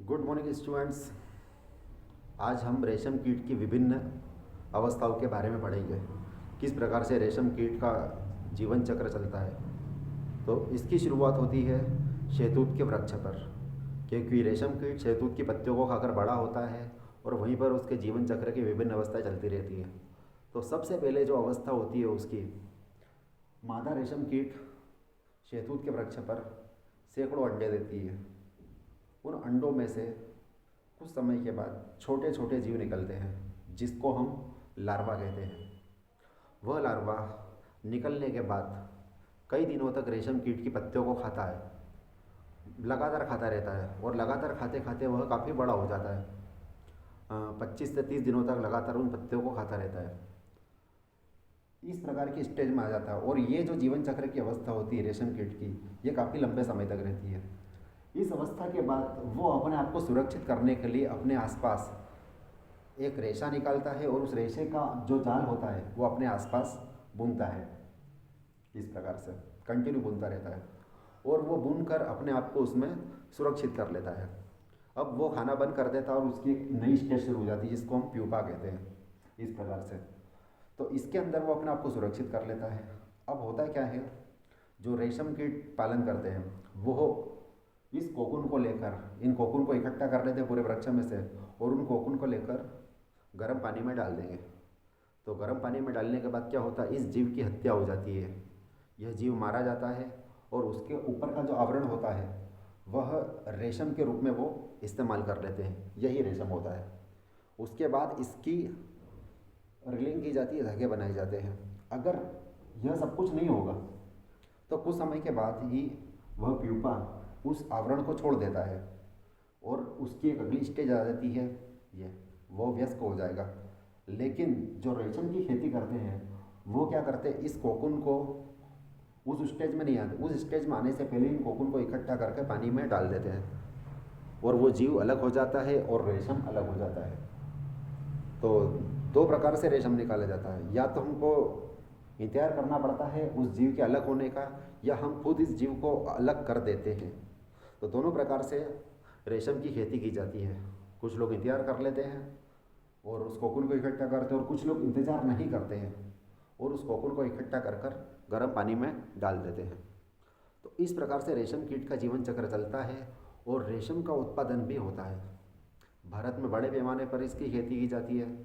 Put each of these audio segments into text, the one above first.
Good morning students. आज हम रेशम कीट की विभिन्न अवस्थाओं के बारे में पढ़ेंगे। किस प्रकार से रेशम कीट का जीवन चक्र चलता है। तो इसकी शुरुआत होती है शहतूत के वृक्ष पर, क्योंकि रेशम कीट शहतूत की पत्तियों को खाकर बड़ा होता है और वहीं पर उसके जीवन चक्र की विभिन्न अवस्थाएं चलती रहती हैं। तो सबसे पहले जो अवस्था होती है उसकी, मादा रेशम कीट शहतूत के वृक्ष पर सैकड़ों अंडे देती है। उन अंडों में से कुछ समय के बाद छोटे छोटे जीव निकलते हैं जिसको हम लार्वा कहते हैं। वह लार्वा निकलने के बाद कई दिनों तक रेशम कीट की पत्तियों को खाता है, लगातार खाता रहता है और लगातार खाते खाते वह काफ़ी बड़ा हो जाता है। 25 से 30 दिनों तक लगातार उन पत्तियों को खाता रहता है। इस प्रकार की स्टेज में आ जाता है और ये जो जीवन चक्र की अवस्था होती है रेशम कीट की, ये काफ़ी लंबे समय तक रहती है। इस अवस्था के बाद वो अपने आप को सुरक्षित करने के लिए अपने आसपास एक रेशा निकालता है और उस रेशे का जो जाल होता है वो अपने आसपास बुनता है। इस प्रकार से कंटिन्यू बुनता रहता है और वो बुनकर अपने आप को उसमें सुरक्षित कर लेता है। अब वो खाना बंद कर देता है और उसकी एक नई स्टेज शुरू हो जाती है जिसको हम प्यूपा कहते हैं। इस प्रकार से तो इसके अंदर वो अपने आप को सुरक्षित कर लेता है। अब होता क्या है, जो रेशम कीट पालन करते हैं वो इस कोकून को लेकर, इन कोकून को इकट्ठा कर लेते हैं पूरे वृक्ष में से और उन कोकून को लेकर गर्म पानी में डाल देंगे। तो गर्म पानी में डालने के बाद क्या होता है, इस जीव की हत्या हो जाती है। यह जीव मारा जाता है और उसके ऊपर का जो आवरण होता है वह रेशम के रूप में वो इस्तेमाल कर लेते हैं। यही रेशम होता है। उसके बाद इसकी रिलिंग की जाती है, धागे बनाए जाते हैं। अगर यह सब कुछ नहीं होगा तो कुछ समय के बाद ही वह प्यूपा उस आवरण को छोड़ देता है और उसकी एक अगली स्टेज आ जाती है, ये वो वयस्क हो जाएगा। लेकिन जो रेशम की खेती करते हैं वो क्या करते हैं, इस कोकून को उस स्टेज में नहीं आते, उस स्टेज में आने से पहले इन कोकून को इकट्ठा करके पानी में डाल देते हैं और वो जीव अलग हो जाता है और रेशम अलग हो जाता है। तो दो प्रकार से रेशम निकाला जाता है, या तो हमको इंतजार करना पड़ता है उस जीव के अलग होने का, या हम खुद इस जीव को अलग कर देते हैं। तो दोनों प्रकार से रेशम की खेती की जाती है। कुछ लोग इंतजार कर लेते हैं और उस कोकून को इकट्ठा करते हैं, और कुछ लोग इंतजार नहीं करते हैं और उस कोकून को इकट्ठा कर कर गर्म पानी में डाल देते हैं। तो इस प्रकार से रेशम कीट का जीवन चक्र चलता है और रेशम का उत्पादन भी होता है। भारत में बड़े पैमाने पर इसकी खेती की जाती है,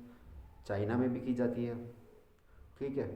चाइना में भी की जाती है। ठीक है।